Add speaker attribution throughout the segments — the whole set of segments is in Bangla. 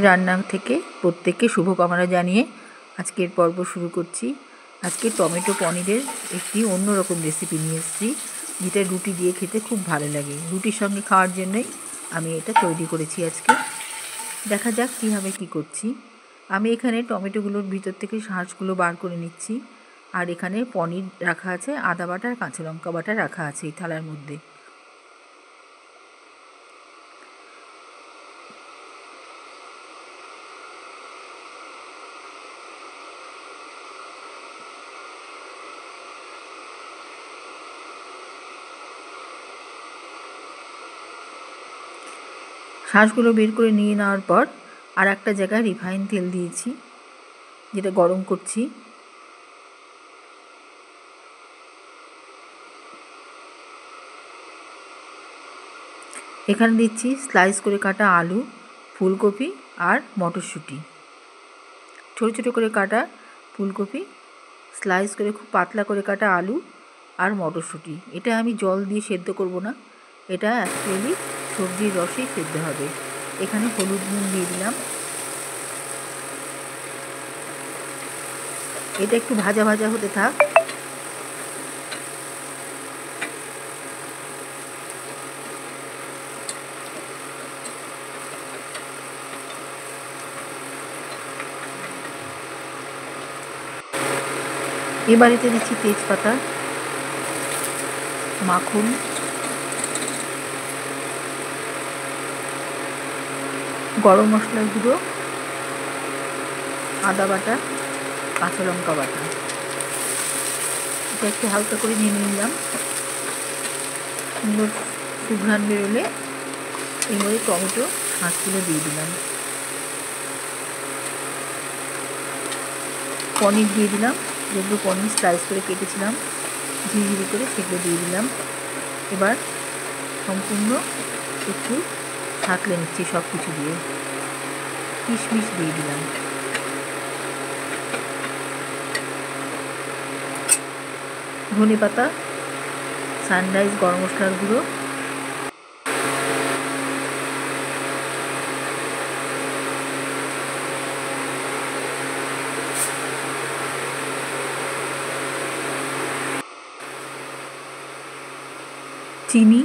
Speaker 1: রান্না থেকে প্রত্যেককে শুভকামনা জানিয়ে আজকের পর্ব শুরু করছি। আজকে টমেটো পনিরের একটি অন্যরকম রেসিপি নিয়ে এসেছি, যেটা রুটি দিয়ে খেতে খুব ভালো লাগে। রুটির সঙ্গে খাওয়ার জন্যই আমি এটা তৈরি করেছি আজকে। দেখা যাক কীভাবে কী করছি। আমি এখানে টমেটোগুলোর ভিতর থেকে শাঁসগুলো বার করে নিচ্ছি, আর এখানে পনির রাখা আছে, আদা বাটা আর কাঁচা লঙ্কা বাটা রাখা আছে এই থালার মধ্যে। শাঁসগুলো বের করে নিয়ে নেওয়ার পর আর একটা জায়গায় রিফাইন তেল দিয়েছি, যেটা গরম করছি। এখানে দিচ্ছি স্লাইস করে কাটা আলু, ফুলকপি আর মটরশুঁটি। ছোটো ছোটো করে কাটা ফুলকপি, স্লাইস করে খুব পাতলা করে কাটা আলু আর মটরশুঁটি। এটা আমি জল দিয়ে সেদ্ধ করব না, এটা অ্যাকচুয়ালি সবজির রসেই সেদ্ধ হবে। এখানে হলুদ নুন দিয়ে দিলাম। এটা একটু ভাজা ভাজা হতে থাক। এবারেতে দিচ্ছি তেজপাতা, মাখন, গরম মশলার গুঁড়ো, আদা বাটা, কাঁচা লঙ্কা বাটা। এটা একটু হালকা করে নিয়ে নিলাম। সুন্দর সুঘ্রাণ বেরোলে এবারে টমেটো শাঁসগুলো দিয়ে দিলাম। পনির দিয়ে দিলাম, যেগুলো পনির স্লাইস করে কেটেছিলাম ঝিরিঝিরি করে, সেগুলো দিয়ে দিলাম। এবার সম্পূর্ণ একটু থাকলে নিচ্ছি সব কিছু দিয়ে। কিশমিশ দিয়ে দিলাম। ধনে পাতা, সানরাইজ গরম মশলার গুঁড়ো, চিনি,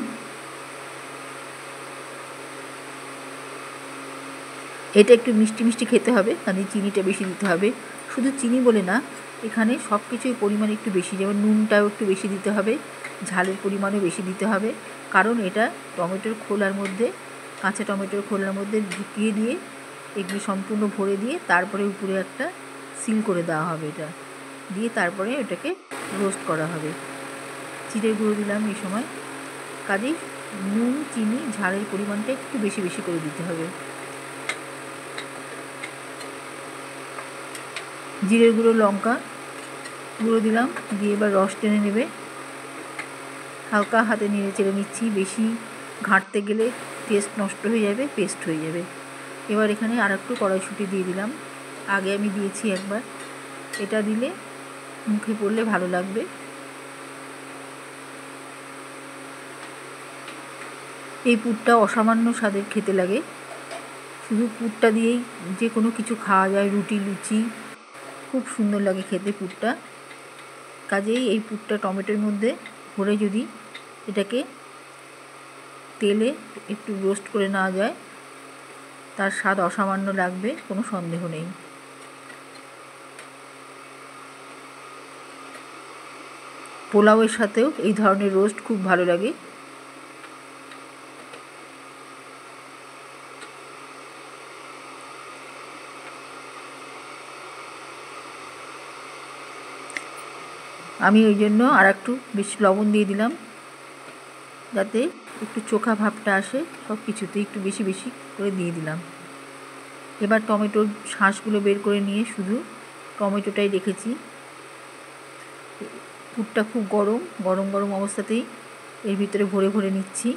Speaker 1: এটা একটু মিষ্টি মিষ্টি খেতে হবে, কারণ চিনিটা বেশি দিতে হবে। শুধু চিনি বলে না, এখানে সব কিছুর পরিমাণ একটু বেশি, যেমন নুনটাও একটু বেশি দিতে হবে, ঝালের পরিমাণও বেশি দিতে হবে। কারণ এটা টমেটোর খোলার মধ্যে, কাঁচা টমেটোর খোলার মধ্যে ঢুকিয়ে দিয়ে এগুলো সম্পূর্ণ ভরে দিয়ে তারপরে উপরে একটা সিল করে দেওয়া হবে। এটা দিয়ে তারপরে এটাকে রোস্ট করা হবে। জিরের গুঁড়ো দিলাম এই সময়। কাজেই নুন, চিনি, ঝালের পরিমাণটা একটু বেশি বেশি করে দিতে হবে। জিরের গুঁড়ো, লঙ্কা গুঁড়ো দিলাম, দিয়ে এবার রস টেনে নেবে। হালকা হাতে নেড়ে চেড়ে নিচ্ছি, বেশি ঘাঁটতে গেলে টেস্ট নষ্ট হয়ে যাবে, পেস্ট হয়ে যাবে। এবার এখানে আর একটু কড়াইশুঁটি দিয়ে দিলাম, আগে আমি দিয়েছি একবার। এটা দিলে মুখে পড়লে ভালো লাগবে। এই পুরটা অসামান্য স্বাদের খেতে লাগে। শুধু পুরটা দিয়েই যে কোনো কিছু খাওয়া যায়, রুটি, লুচি, খুব সুন্দর লাগে খেতে পুরটা। কাজেই এই পুরটা টমেটোর মধ্যে ভরে যদি এটাকে তেলে একটু রোস্ট করে নেওয়া যায়, তার স্বাদ অসামান্য লাগবে, কোনো সন্দেহ নেই। পোলাওয়ের সাথেও এই ধরনের রোস্ট খুব ভালো লাগে। আমি ওই জন্য আর একটু বেশি লবণ দিয়ে দিলাম, যাতে একটু চোখা ভাবটা আসে। সব কিছুতেই একটু বেশি বেশি করে দিয়ে দিলাম। এবার টমেটোর শাঁসগুলো বের করে নিয়ে শুধু টমেটোটাই রেখেছি। পুরটা খুব গরম, গরম গরম অবস্থাতেই এর ভিতরে ভরে ভরে নিচ্ছি।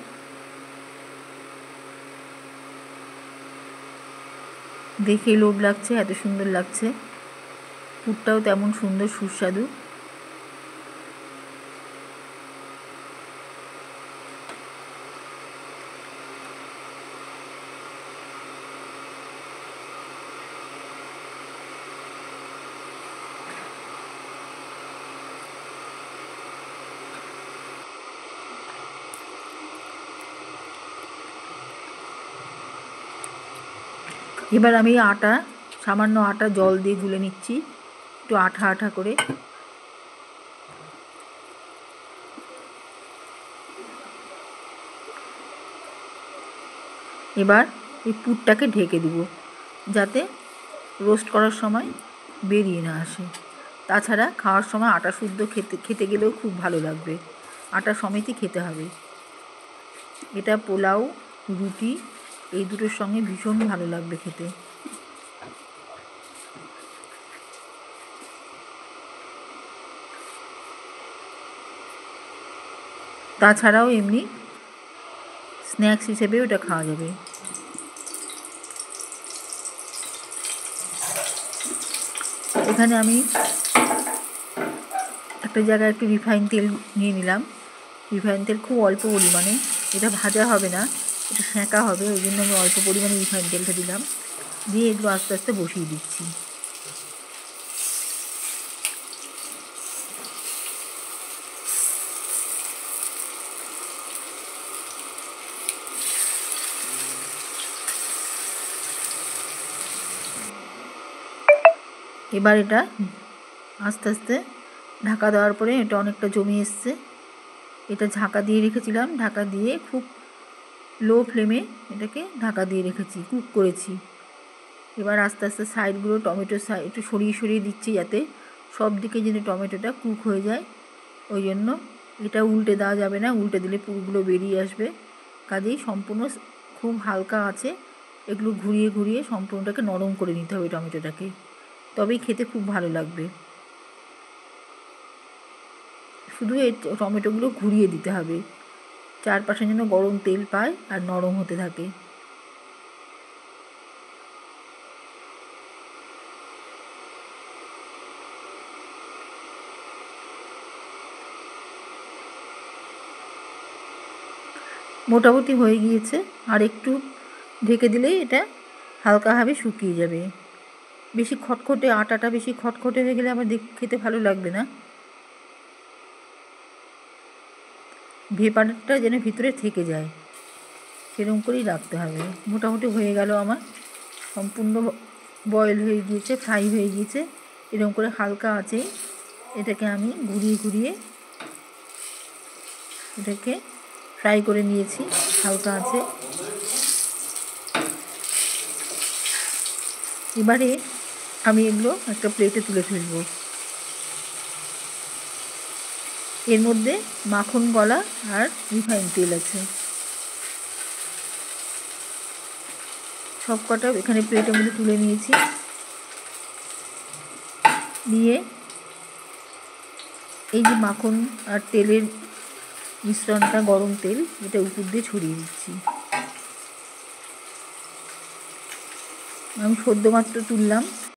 Speaker 1: দেখেই লোভ লাগছে, এত সুন্দর লাগছে। পুরটাও তেমন সুন্দর সুস্বাদু। এবার আমি সামান্য আটা জল দিয়ে গুলে নিচ্ছি, একটু আঠা আঠা করে। এবার এই পুরটাকে ঢেকে দিব, যাতে রোস্ট করার সময় বেরিয়ে না আসে। তাছাড়া খাওয়ার সময় আটা শুদ্ধ খেতে গেলেও খুব ভালো লাগবে, আটা সমেতই খেতে হবে। এটা পোলাও, রুটি এই দুটোর সঙ্গে ভীষণ ভালো লাগবে খেতে। তাছাড়াও এমনি স্ন্যাক্স হিসেবেও এটা খাওয়া যাবে। এখানে আমি একটা জায়গায় একটু রিফাইন তেল নিয়ে নিলাম। রিফাইন তেল খুব অল্প পরিমাণে, এটা ভাজা হবে না, এটা সেঁকা হবে, ওই জন্য আমি অল্প পরিমাণে রিফাইন তেলটা দিলাম। দিয়ে এগুলো আস্তে আস্তে বসিয়ে দিচ্ছি। এবার এটা আস্তে আস্তে ঢাকা দেওয়ার পরে এটা অনেকটা জমে এসছে। এটা ঢাকা দিয়ে রেখেছিলাম, ঢাকা দিয়ে খুব লো ফ্লেমে এটাকে ঢাকা দিয়ে রেখেছি, কুক করেছি। এবার আস্তে আস্তে সাইডগুলো টমেটোর একটু সরিয়ে সরিয়ে দিচ্ছি, যাতে সব দিকে যেন টমেটোটা কুক হয়ে যায়। ওই জন্য এটা উল্টে দেওয়া যাবে না, উল্টে দিলে পুরগুলো বেরিয়ে আসবে। কাজেই সম্পূর্ণ খুব হালকা আছে এগুলো ঘুরিয়ে ঘুরিয়ে সম্পূর্ণটাকে নরম করে নিতে হবে টমেটোটাকে, তবেই খেতে খুব ভালো লাগবে। শুধু এই টমেটোগুলো ঘুরিয়ে দিতে হবে, চারপাশে যেন গরম তেল পায় আর নরম হতে থাকে। মোটামুটি হয়ে গিয়েছে, আর একটু ঢেকে দিলেই এটা হালকাভাবে শুকিয়ে যাবে। বেশি খটখটে, আটাটা বেশি খটখটে হয়ে গেলে আবার খেতে ভালো লাগবে না। ভেপারটা যেন ভিতরে থেকে যায় সেরকম করেই রাখতে হবে। মোটামুটি হয়ে গেল আমার, সম্পূর্ণ বয়েল হয়ে গিয়েছে, ফ্রাই হয়ে গিয়েছে। এরকম করে হালকা আছে এটাকে আমি ঘুরিয়ে ঘুরিয়ে এটাকে ফ্রাই করে নিয়েছি হালকা আছে। এবারে আমি এগুলো একটা প্লেটে তুলে ফেলবো। এর মধ্যে মাখন গলা আর রিফাইন তেল আছে, সব কটা এখানে প্লেটের মধ্যে তুলে নিয়েছি। নিয়ে এই যে মাখন আর তেলের মিশ্রণটা, গরম তেল, এটা উপর দিয়ে ছড়িয়ে দিচ্ছি। আমি সদ্য মাত্র তুললাম,